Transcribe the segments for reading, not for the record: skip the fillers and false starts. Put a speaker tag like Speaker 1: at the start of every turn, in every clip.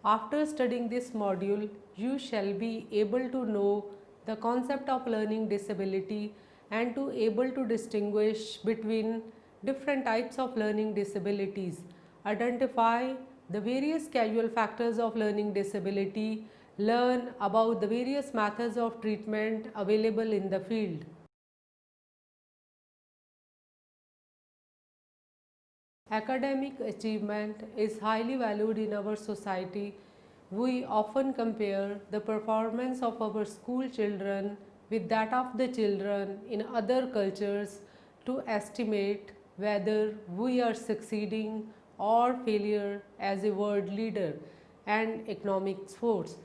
Speaker 1: After studying this module, you shall be able to know the concept of learning disability and to able to distinguish between different types of learning disabilities, identify the various causal factors of learning disability, learn about the various methods of treatment available in the field. Academic achievement is highly valued in our society. We often compare the performance of our school children with that of the children in other cultures to estimate whether we are succeeding or failure as a world leader and economic force.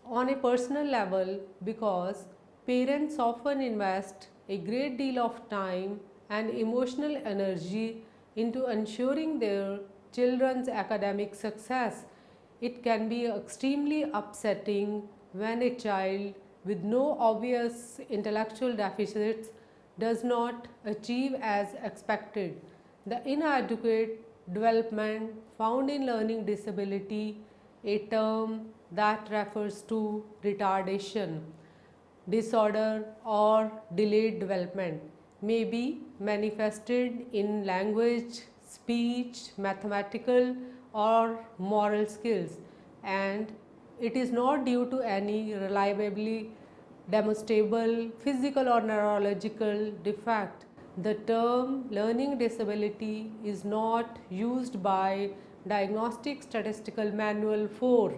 Speaker 1: On a personal level, because parents often invest a great deal of time and emotional energy into ensuring their children's academic success, it can be extremely upsetting when a child with no obvious intellectual deficits does not achieve as expected. The inadequate development found in learning disability, a term that refers to retardation, disorder or delayed development, may be manifested in language, speech, mathematical or moral skills, and it is not due to any reliably demonstrable physical or neurological defect. The term learning disability is not used by Diagnostic Statistical Manual 4.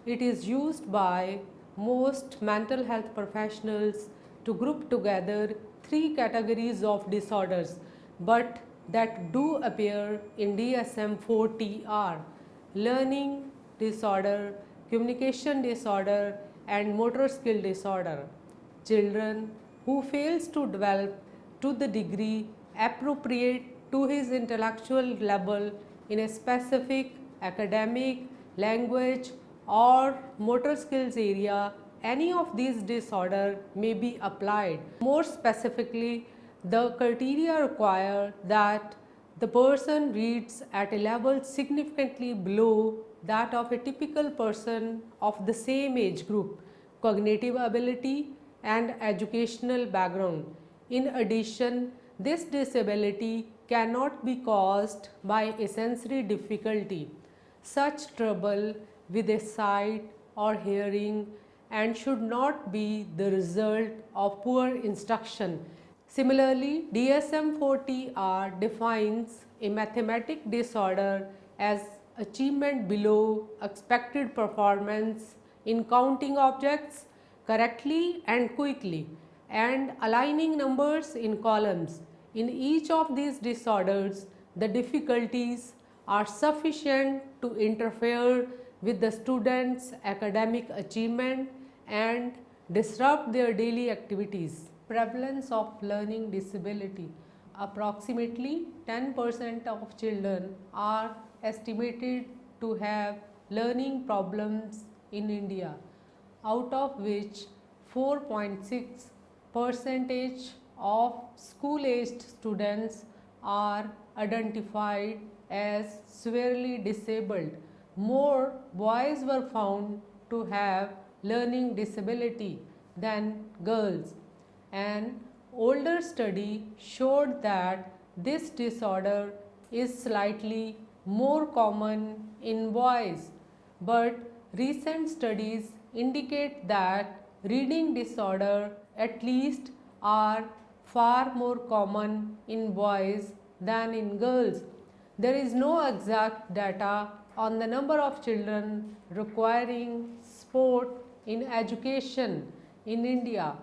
Speaker 1: It is used by most mental health professionals to group together three categories of disorders, but that do appear in DSM-4-TR: learning disorder, communication disorder, and motor skill disorder. Children who fails to develop to the degree appropriate to his intellectual level in a specific academic, language or motor skills area, any of these disorders may be applied. More specifically, the criteria require that the person reads at a level significantly below that of a typical person of the same age group, cognitive ability and educational background. In addition, this disability cannot be caused by a sensory difficulty, such trouble with a sight or hearing, and should not be the result of poor instruction. Similarly, DSM-4-TR defines a mathematic disorder as achievement below expected performance in counting objects correctly and quickly and aligning numbers in columns. In each of these disorders, the difficulties are sufficient to interfere with the students' academic achievement and disrupt their daily activities. Prevalence of learning disability. Approximately 10% of children are estimated to have learning problems in India, out of which 4.6% of school-aged students are identified as severely disabled. More boys were found to have learning disability than girls. An older study showed that this disorder is slightly more common in boys, but recent studies indicate that reading disorder at least are far more common in boys than in girls. There is no exact data on the number of children requiring sport in education in India.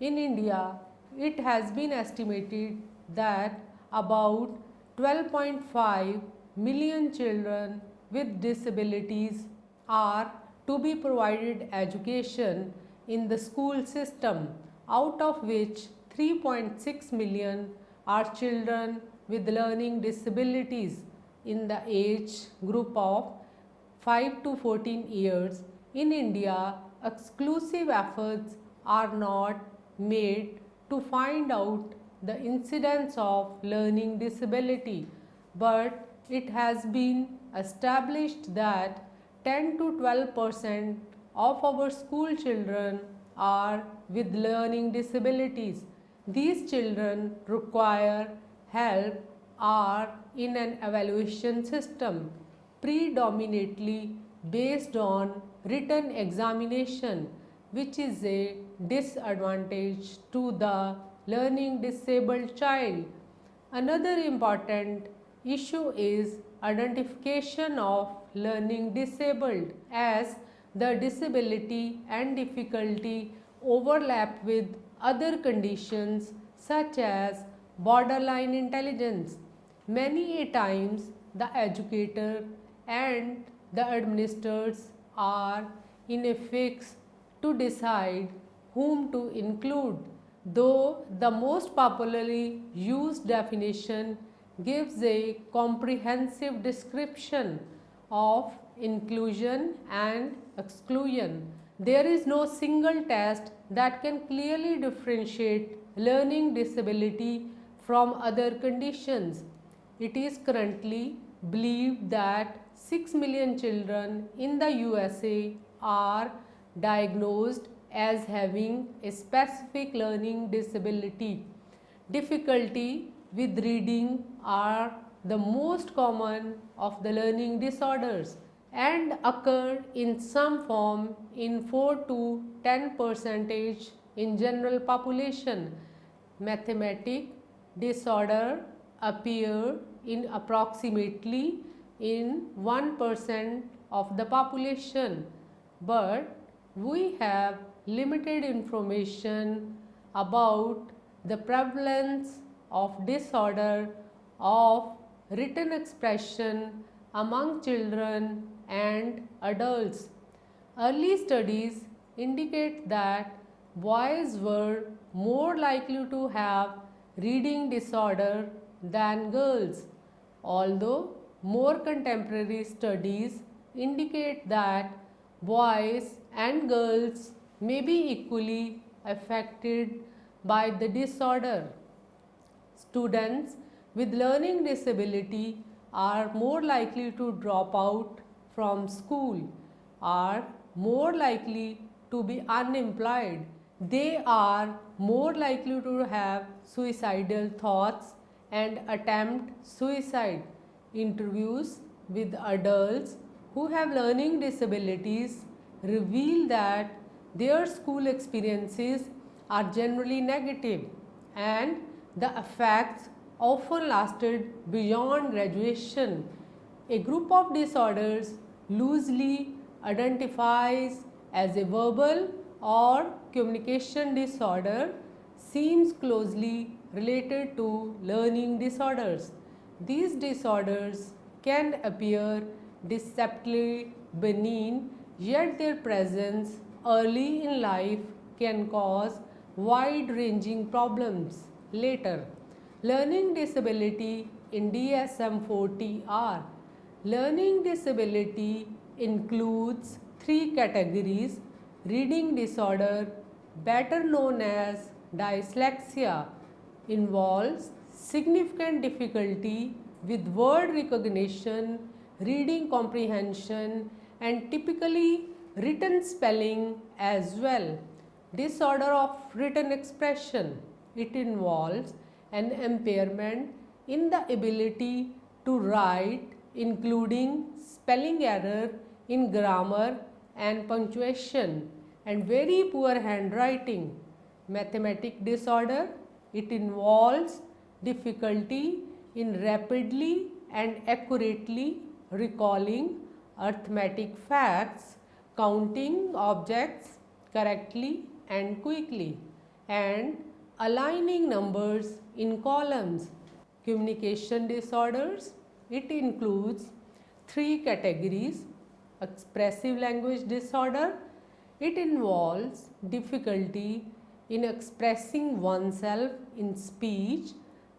Speaker 1: In India, it has been estimated that about 12.5 million children with disabilities are to be provided education in the school system, out of which 3.6 million are children with learning disabilities in the age group of 5 to 14 years. In India, exclusive efforts are not made to find out the incidence of learning disability, but it has been established that 10 to 12% of our school children are with learning disabilities. These children require help are in an evaluation system predominantly based on written examination, which is a disadvantage to the learning disabled child. Another important issue is identification of learning disabled, as the disability and difficulty overlap with other conditions such as borderline intelligence. Many a times the educator and the administrators are in a fix to decide whom to include, though the most popularly used definition gives a comprehensive description of inclusion and exclusion. There is no single test that can clearly differentiate learning disability from other conditions. It is currently believed that 6 million children in the USA are diagnosed as having a specific learning disability. Difficulty with reading are the most common of the learning disorders and occur in some form in 4 to 10% in general population. Mathematic disorder appear in approximately in 1% of the population, but we have limited information about the prevalence of disorder of written expression among children and adults. Early studies indicate that boys were more likely to have reading disorder than girls, although more contemporary studies indicate that boys and girls may be equally affected by the disorder. Students with learning disability are more likely to drop out from school, are more likely to be unemployed. They are more likely to have suicidal thoughts and attempt suicide. Interviews with adults who have learning disabilities reveal that their school experiences are generally negative and the effects often lasted beyond graduation. A group of disorders loosely identifies as a verbal or communication disorder seems closely related to learning disorders. These disorders can appear deceptively benign, yet their presence early in life can cause wide-ranging problems later. Learning disability in DSM-4TR. Learning disability includes three categories: reading disorder, better known as dyslexia, involves significant difficulty with word recognition, reading comprehension, and typically written spelling as well. Disorder of written expression. It involves an impairment in the ability to write, including spelling error in grammar and punctuation, and very poor handwriting. Mathematic disorder. It involves difficulty in rapidly and accurately recalling arithmetic facts, counting objects correctly and quickly, and aligning numbers in columns. Communication disorders. It includes three categories: expressive language disorder. It involves difficulty in expressing oneself in speech,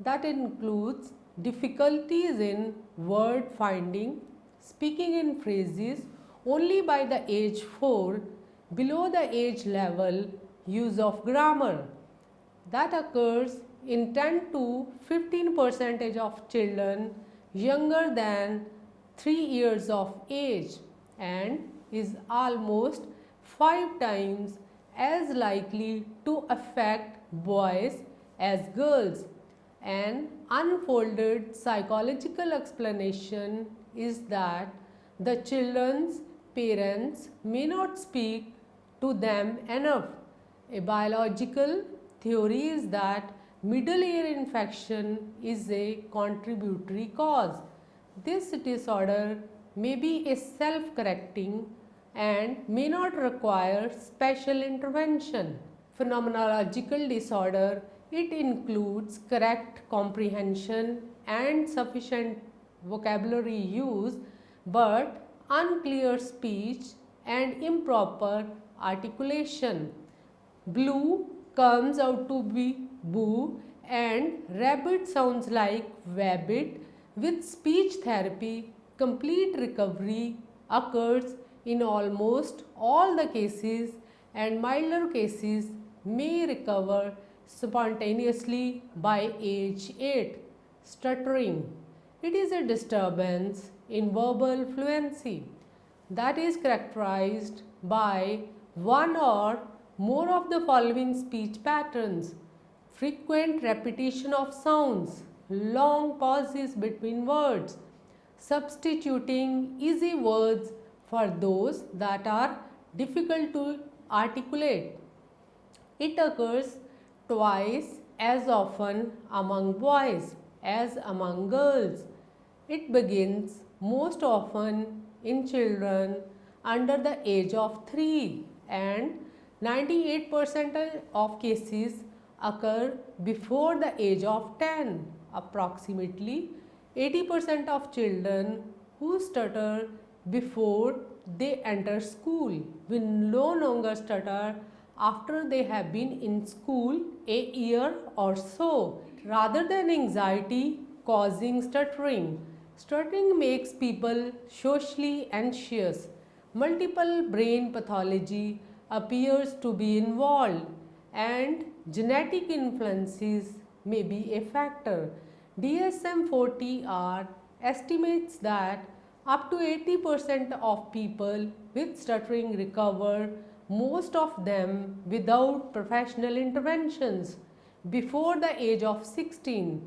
Speaker 1: that includes difficulties in word finding, speaking in phrases only by the age 4, below the age level use of grammar. That occurs in 10 to 15% of children younger than 3 years of age, and is almost 5 times as likely to affect boys as girls. An unfolded psychological explanation is that the children's parents may not speak to them enough. A biological theory is that middle ear infection is a contributory cause. This disorder may be a self-correcting and may not require special intervention. Phenomenological disorder, it includes correct comprehension and sufficient vocabulary use but unclear speech and improper articulation. Blue comes out to be boo and rabbit sounds like wabbit. With speech therapy, complete recovery occurs in almost all the cases and milder cases may recover spontaneously by age 8. Stuttering. It is a disturbance in verbal fluency that is characterized by one or more of the following speech patterns: frequent repetition of sounds, long pauses between words, substituting easy words for those that are difficult to articulate. It occurs twice as often among boys as among girls. It begins most often in children under the age of 3 and 98% of cases occur before the age of 10. Approximately 80% of children who stutter before they enter school will no longer stutter after they have been in school a year or so. Rather than anxiety causing stuttering, stuttering makes people socially anxious. Multiple brain pathology appears to be involved and genetic influences may be a factor. DSM-40R estimates that up to 80% of people with stuttering recover, most of them without professional interventions, before the age of 16.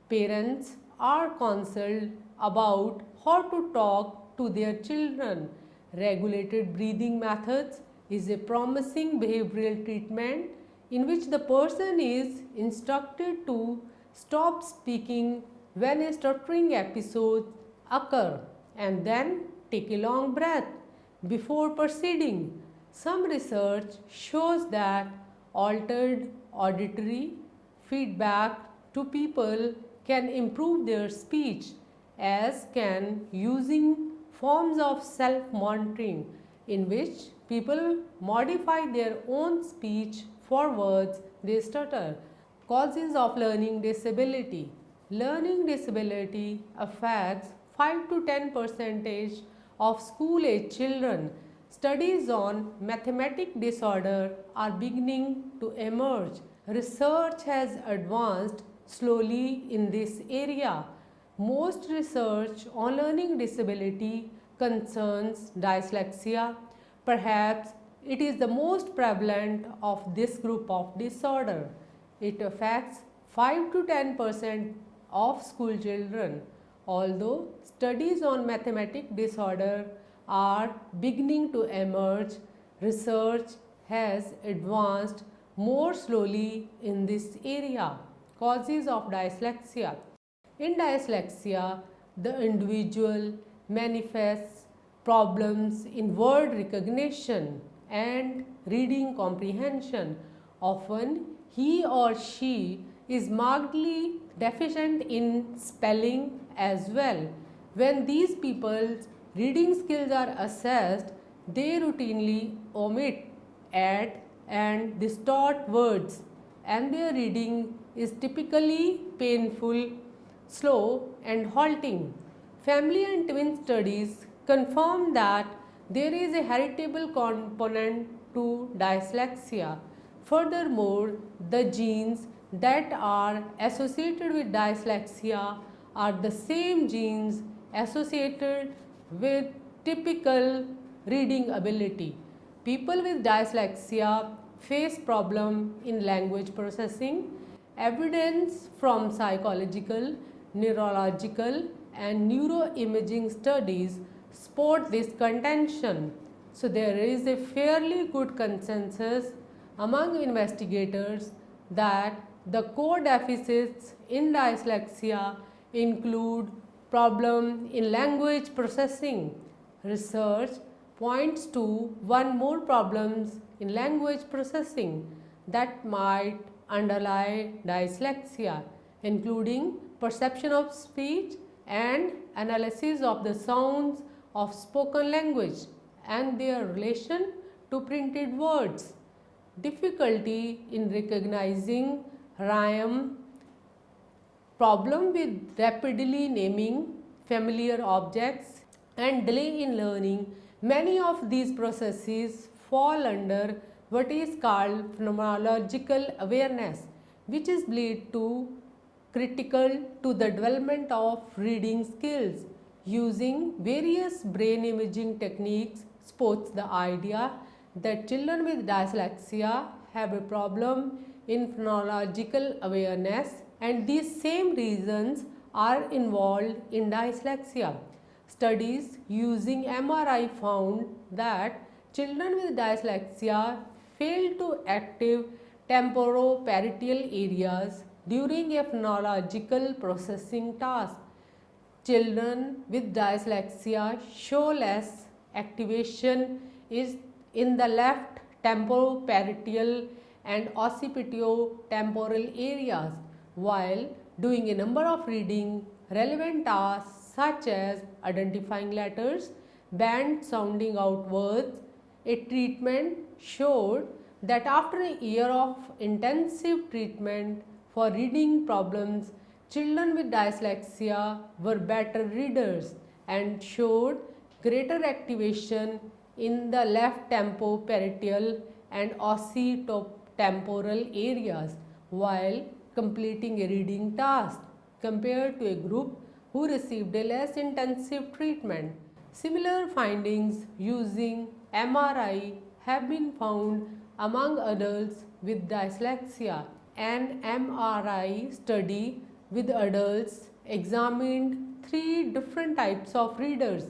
Speaker 1: Parents are counseled about how to talk to their children. Regulated breathing methods is a promising behavioral treatment in which the person is instructed to stop speaking when a stuttering episode occurs and then take a long breath before proceeding. Some research shows that altered auditory feedback to people can improve their speech, as can using forms of self-monitoring in which people modify their own speech for words they stutter. Causes of learning disability. Learning disability affects 5 to 10% of school-age children. Studies on mathematic disorder are beginning to emerge. Research has advanced slowly in this area. Most research on learning disability concerns dyslexia. Perhaps it is the most prevalent of this group of disorder. It affects 5 to 10% of school children. Although studies on mathematic disorder are beginning to emerge, research has advanced more slowly in this area. Causes of dyslexia. In dyslexia, the individual manifests problems in word recognition and reading comprehension. Often, he or she is markedly deficient in spelling as well. When these people's reading skills are assessed, they routinely omit, add, and distort words, and their reading is typically painful, slow, and halting. Family and twin studies confirm that there is a heritable component to dyslexia. Furthermore, the genes that are associated with dyslexia are the same genes associated with typical reading ability. People with dyslexia face problem in language processing. Evidence from psychological, neurological and neuroimaging studies support this contention. So there is a fairly good consensus among investigators that the core deficits in dyslexia include problem in language processing. Research points to one more problems in language processing that might underlie dyslexia, including perception of speech and analysis of the sounds of spoken language and their relation to printed words, difficulty in recognizing rhyme, problem with rapidly naming familiar objects, and delay in learning. Many of these processes fall under what is called phenomenological awareness, which is believed to critical to the development of reading skills. Using various brain imaging techniques supports the idea that children with dyslexia have a problem in phonological awareness, and these same reasons are involved in dyslexia. Studies using MRI found that children with dyslexia fail to active temporoparietal areas during a phonological processing task. Children with dyslexia show less activation is in the left temporoparietal and occipitotemporal areas, while doing a number of reading relevant tasks such as identifying letters, band sounding out words. A treatment showed that after a year of intensive treatment for reading problems, children with dyslexia were better readers and showed greater activation in the left temporoparietal and occipitotemporal areas while completing a reading task compared to a group who received a less intensive treatment. Similar findings using MRI have been found among adults with dyslexia. An MRI study with adults examined three different types of readers.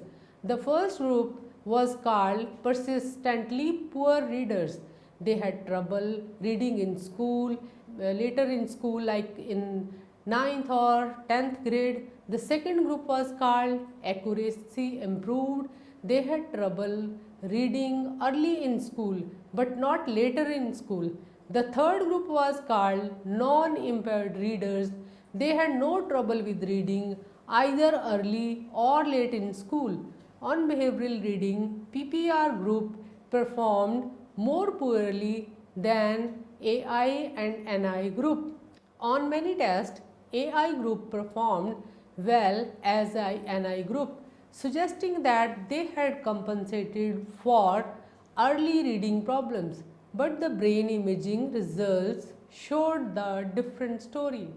Speaker 1: The first group was called persistently poor readers. They had trouble reading in school, later in school like in 9th or 10th grade. The second group was called accuracy improved. They had trouble reading early in school but not later in school. The third group was called non-impaired readers. They had no trouble with reading either early or late in school. On behavioral reading, PPR group performed more poorly than AI and NI group. On many tests, AI group performed well as NI group, suggesting that they had compensated for early reading problems. But the brain imaging results showed the different story.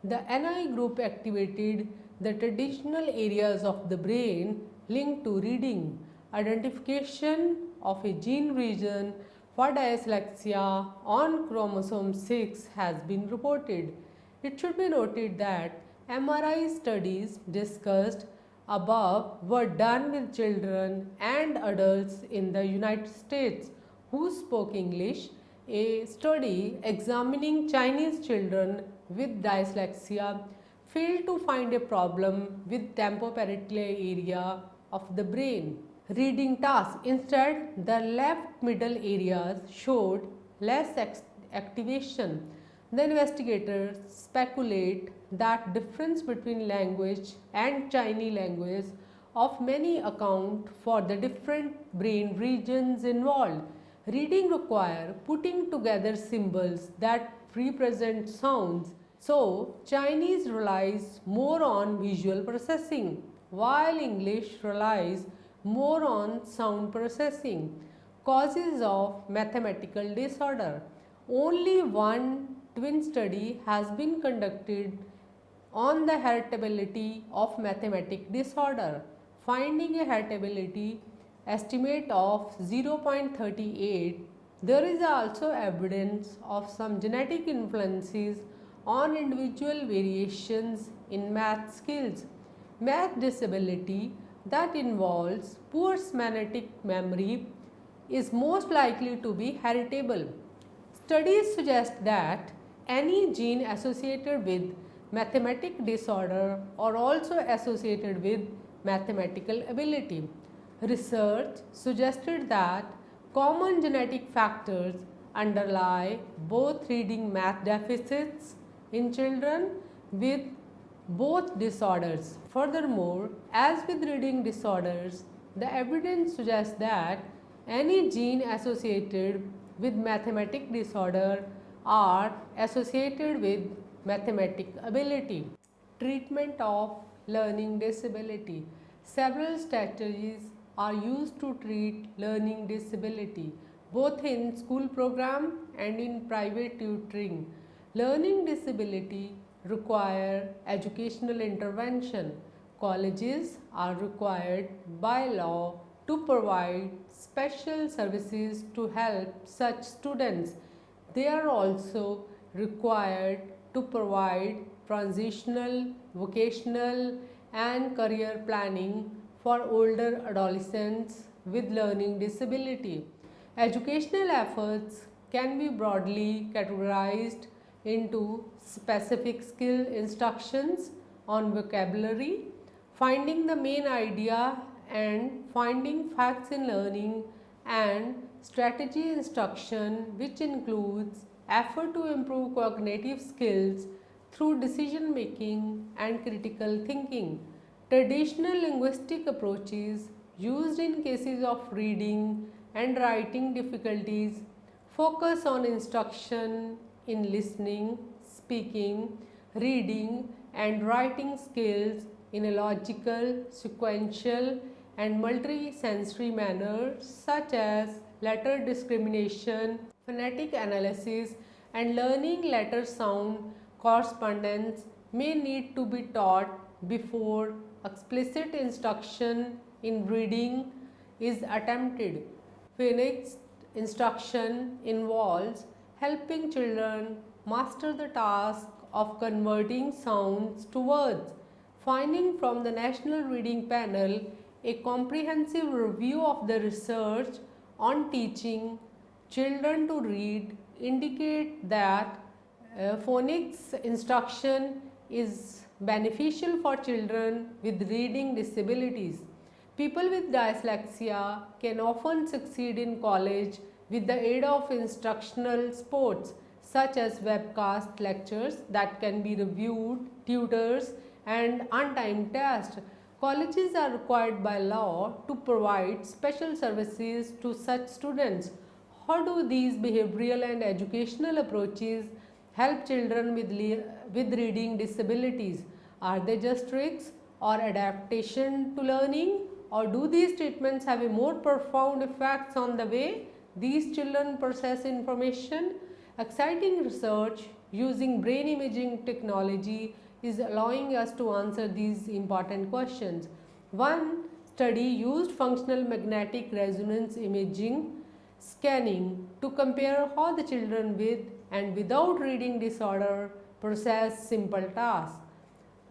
Speaker 1: The NI group activated the traditional areas of the brain linked to reading. Identification of a gene region for dyslexia on chromosome 6 has been reported. It should be noted that MRI studies discussed above were done with children and adults in the United States who spoke English. A study examining Chinese children with dyslexia failed to find a problem with temporoparietal area of the brain reading task. Instead, the left middle areas showed less activation. The investigators speculate that difference between language and Chinese language of many account for the different brain regions involved. Reading require putting together symbols that represent sounds. So, Chinese relies more on visual processing, while English relies more on sound processing. Causes of mathematical disorder. Only one twin study has been conducted on the heritability of mathematic disorder. Finding a heritability estimate of 0.38, there is also evidence of some genetic influences on individual variations in math skills. Math disability that involves poor semantic memory is most likely to be heritable. Studies suggest that any gene associated with mathematic disorder are also associated with mathematical ability. Research suggested that common genetic factors underlie both reading math deficits in children with both disorders. Furthermore, as with reading disorders, the evidence suggests that any gene associated with mathematic disorder are associated with mathematic ability. Treatment of learning disability. Several strategies are used to treat learning disability, both in school program and in private tutoring. Learning disability require educational intervention. Colleges are required by law to provide special services to help such students. They are also required to provide transitional, vocational and career planning for older adolescents with learning disability. Educational efforts can be broadly categorized into specific skill instructions on vocabulary, finding the main idea and finding facts in learning, and strategy instruction, which includes effort to improve cognitive skills through decision making and critical thinking. Traditional linguistic approaches used in cases of reading and writing difficulties focus on instruction in listening, speaking, reading and writing skills in a logical, sequential and multi-sensory manner, such as letter discrimination, phonetic analysis and learning letter sound correspondence may need to be taught before explicit instruction in reading is attempted. Phonics instruction involves helping children master the task of converting sounds to words. Finding from the National Reading Panel, a comprehensive review of the research on teaching children to read indicate that phonics instruction is beneficial for children with reading disabilities. People with dyslexia can often succeed in college with the aid of instructional supports such as webcast lectures that can be reviewed, tutors and untimed tests. Colleges are required by law to provide special services to such students. How do these behavioral and educational approaches help children with reading disabilities? Are they just tricks or adaptation to learning, or do these treatments have a more profound effects on the way these children process information? Exciting research using brain imaging technology is allowing us to answer these important questions. One study used functional magnetic resonance imaging scanning to compare how the children with and without reading disorder process simple tasks.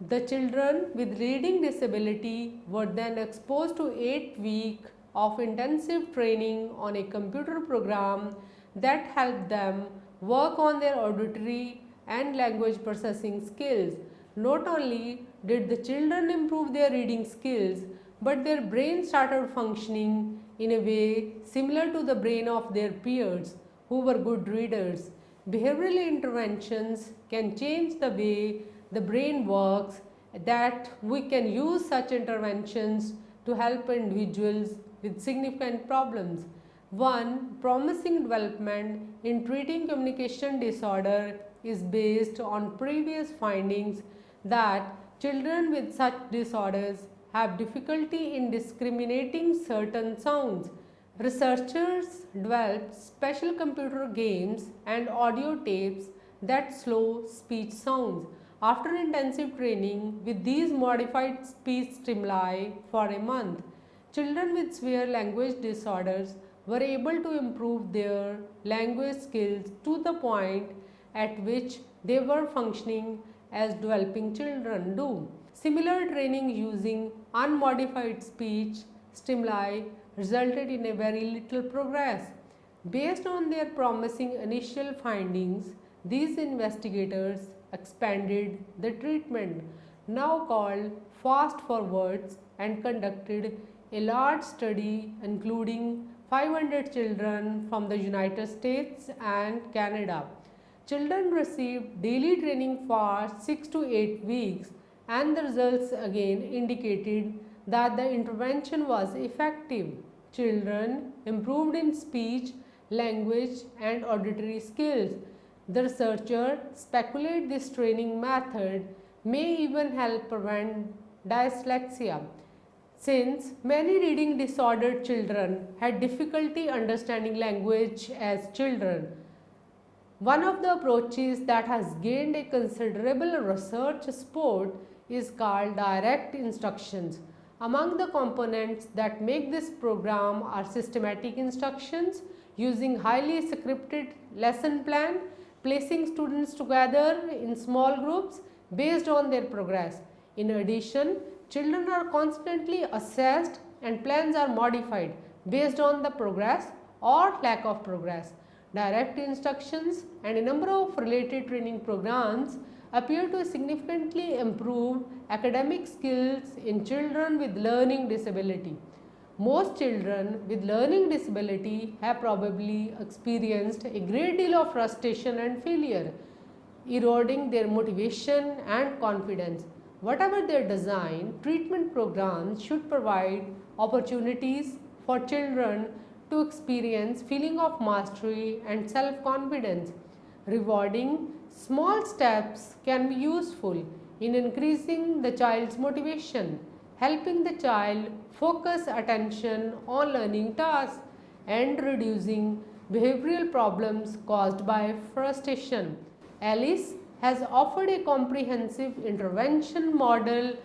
Speaker 1: The children with reading disability were then exposed to 8 weeks of intensive training on a computer program that helped them work on their auditory and language processing skills. Not only did the children improve their reading skills, but their brain started functioning in a way similar to the brain of their peers who were good readers. Behavioral interventions can change the way the brain works, that we can use such interventions to help individuals with significant problems. One promising development in treating communication disorder is based on previous findings that children with such disorders have difficulty in discriminating certain sounds. Researchers developed special computer games and audio tapes that slow speech sounds. After intensive training with these modified speech stimuli for a month, children with severe language disorders were able to improve their language skills to the point at which they were functioning as developing children do. Similar training using unmodified speech stimuli resulted in a very little progress. Based on their promising initial findings, these investigators expanded the treatment, now called Fast Forwards, and conducted a large study including 500 children from the United States and Canada. Children received daily training for 6 to 8 weeks, and the results again indicated that the intervention was effective. Children improved in speech, language, and auditory skills. The researchers speculate this training method may even help prevent dyslexia, since many reading disordered children had difficulty understanding language as children. One of the approaches that has gained a considerable research support is called direct instructions. Among the components that make this program are systematic instructions using highly scripted lesson plan, placing students together in small groups based on their progress. In addition, children are constantly assessed and plans are modified based on the progress or lack of progress. Direct instructions and a number of related training programs appear to significantly improve academic skills in children with learning disability. Most children with learning disability have probably experienced a great deal of frustration and failure, eroding their motivation and confidence. Whatever their design, treatment programs should provide opportunities for children to experience feeling of mastery and self-confidence. Rewarding small steps can be useful in increasing the child's motivation, helping the child focus attention on learning tasks, and reducing behavioral problems caused by frustration. Alice has offered a comprehensive intervention model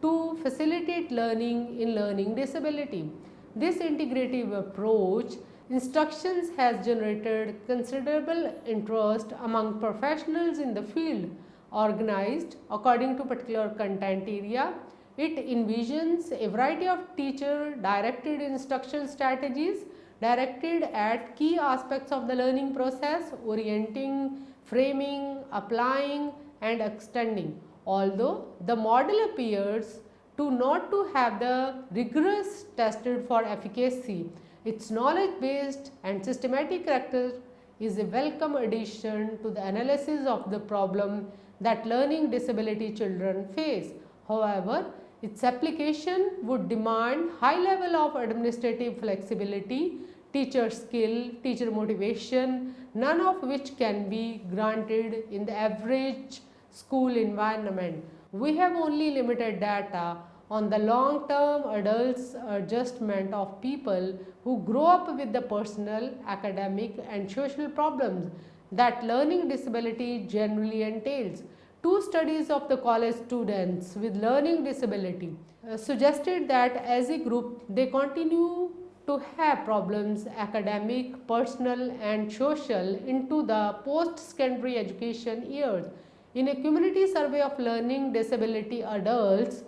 Speaker 1: to facilitate learning in learning disability. This integrative approach instructions has generated considerable interest among professionals in the field. Organized according to particular content area, it envisions a variety of teacher directed instruction strategies directed at key aspects of the learning process, orienting, framing, applying, and extending. Although the model appears to not to have the rigorous tested for efficacy, its knowledge based and systematic character is a welcome addition to the analysis of the problem that learning disability children face. However, its application would demand high level of administrative flexibility, teacher skill, teacher motivation, none of which can be granted in the average school environment. We have only limited data on the long-term adults adjustment of people who grow up with the personal, academic, and social problems that learning disability generally entails. Two studies of the college students with learning disability suggested that as a group they continue to have problems academic, personal, and social into the post-secondary education years. In a community survey of learning disability adults,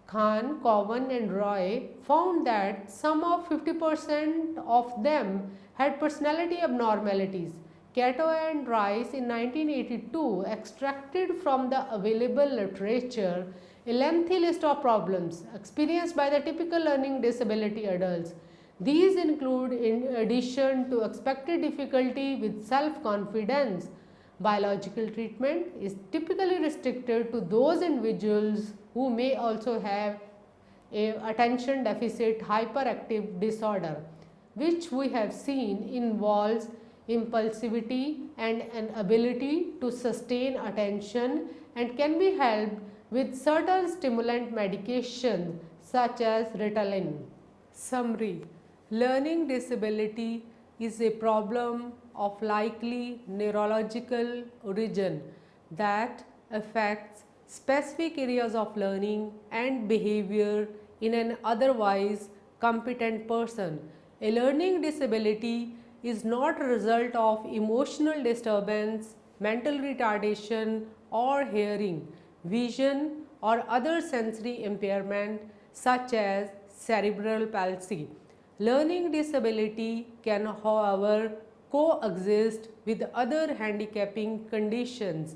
Speaker 1: Khan, Cowan, and Roy found that some of 50% of them had personality abnormalities. Cato and Rice in 1982 extracted from the available literature a lengthy list of problems experienced by the typical learning disability adults. These include, in addition to expected difficulty with self-confidence, biological treatment is typically restricted to those individuals who may also have a attention deficit hyperactive disorder, which we have seen involves impulsivity and an ability to sustain attention and can be helped with certain stimulant medication such as Ritalin. Summary: learning disability is a problem of likely neurological origin that affects specific areas of learning and behavior in an otherwise competent person. A learning disability is not a result of emotional disturbance, mental retardation, or hearing, vision, or other sensory impairment such as cerebral palsy. Learning disability can, however, coexist with other handicapping conditions.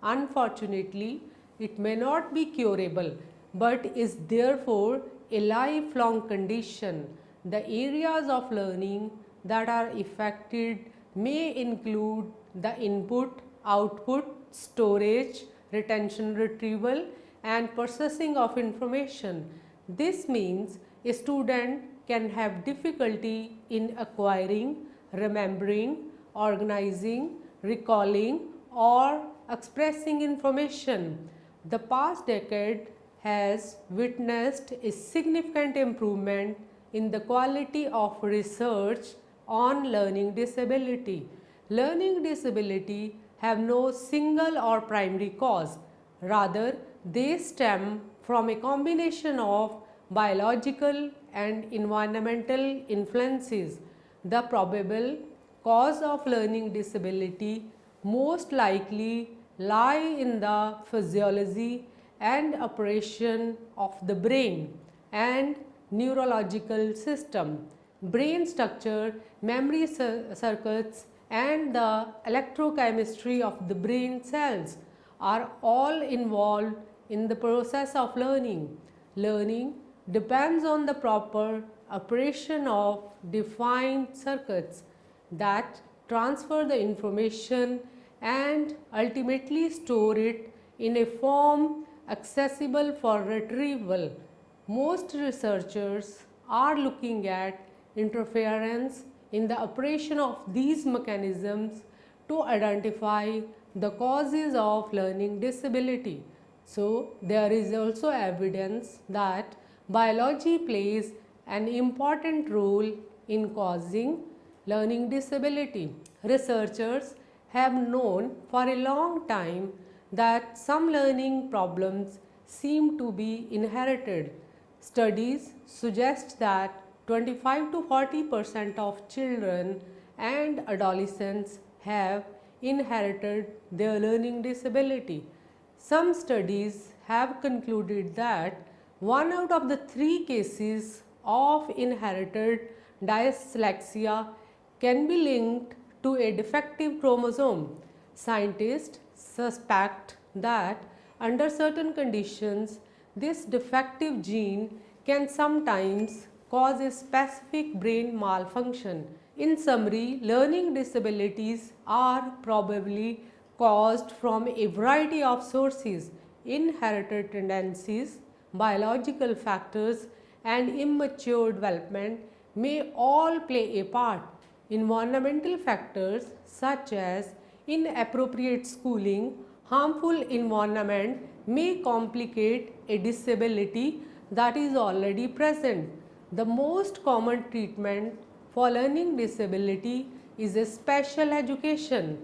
Speaker 1: Unfortunately, it may not be curable but is therefore a lifelong condition. The areas of learning that are affected may include the input, output, storage, retention, retrieval, and processing of information. This means a student can have difficulty in acquiring, remembering, organizing, recalling, or expressing information. The past decade has witnessed a significant improvement in the quality of research on learning disability. Learning disability have no single or primary cause. Rather, they stem from a combination of biological and environmental influences. The probable cause of learning disability most likely lie in the physiology and operation of the brain and neurological system. Brain structure, memory circuits, and the electrochemistry of the brain cells are all involved in the process of learning. Learning depends on the proper operation of defined circuits that transfer the information and ultimately store it in a form accessible for retrieval. Most researchers are looking at interference in the operation of these mechanisms to identify the causes of learning disability. So, there is also evidence that biology plays an important role in causing learning disability. Researchers have known for a long time that some learning problems seem to be inherited. Studies suggest that 25 to 40% of children and adolescents have inherited their learning disability. Some studies have concluded that 1 out of the 3 cases of inherited dyslexia can be linked to a defective chromosome. Scientists suspect that under certain conditions, this defective gene can sometimes cause a specific brain malfunction. In summary, learning disabilities are probably caused from a variety of sources. Inherited tendencies, biological factors, and immature development may all play a part. Environmental factors such as inappropriate schooling, harmful environment may complicate a disability that is already present. The most common treatment for learning disability is a special education.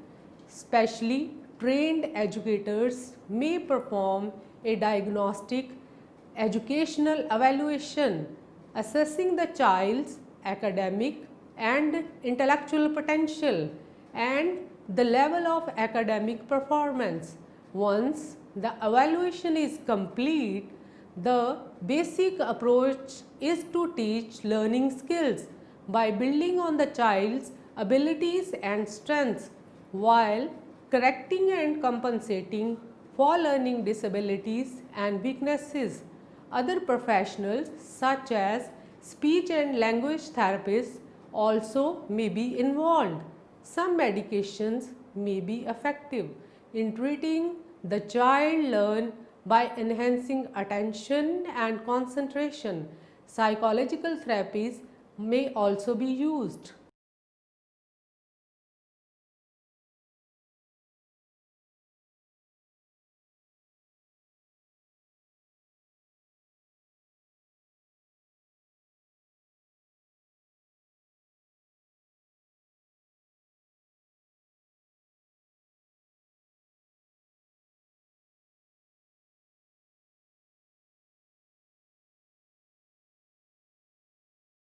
Speaker 1: Specially trained educators may perform a diagnostic educational evaluation assessing the child's academic and intellectual potential and the level of academic performance. Once the evaluation is complete, the basic approach is to teach learning skills by building on the child's abilities and strengths while correcting and compensating for learning disabilities and weaknesses. Other professionals such as speech and language therapists also may be involved. Some medications may be effective in treating the child learn by enhancing attention and concentration. Psychological therapies may also be used.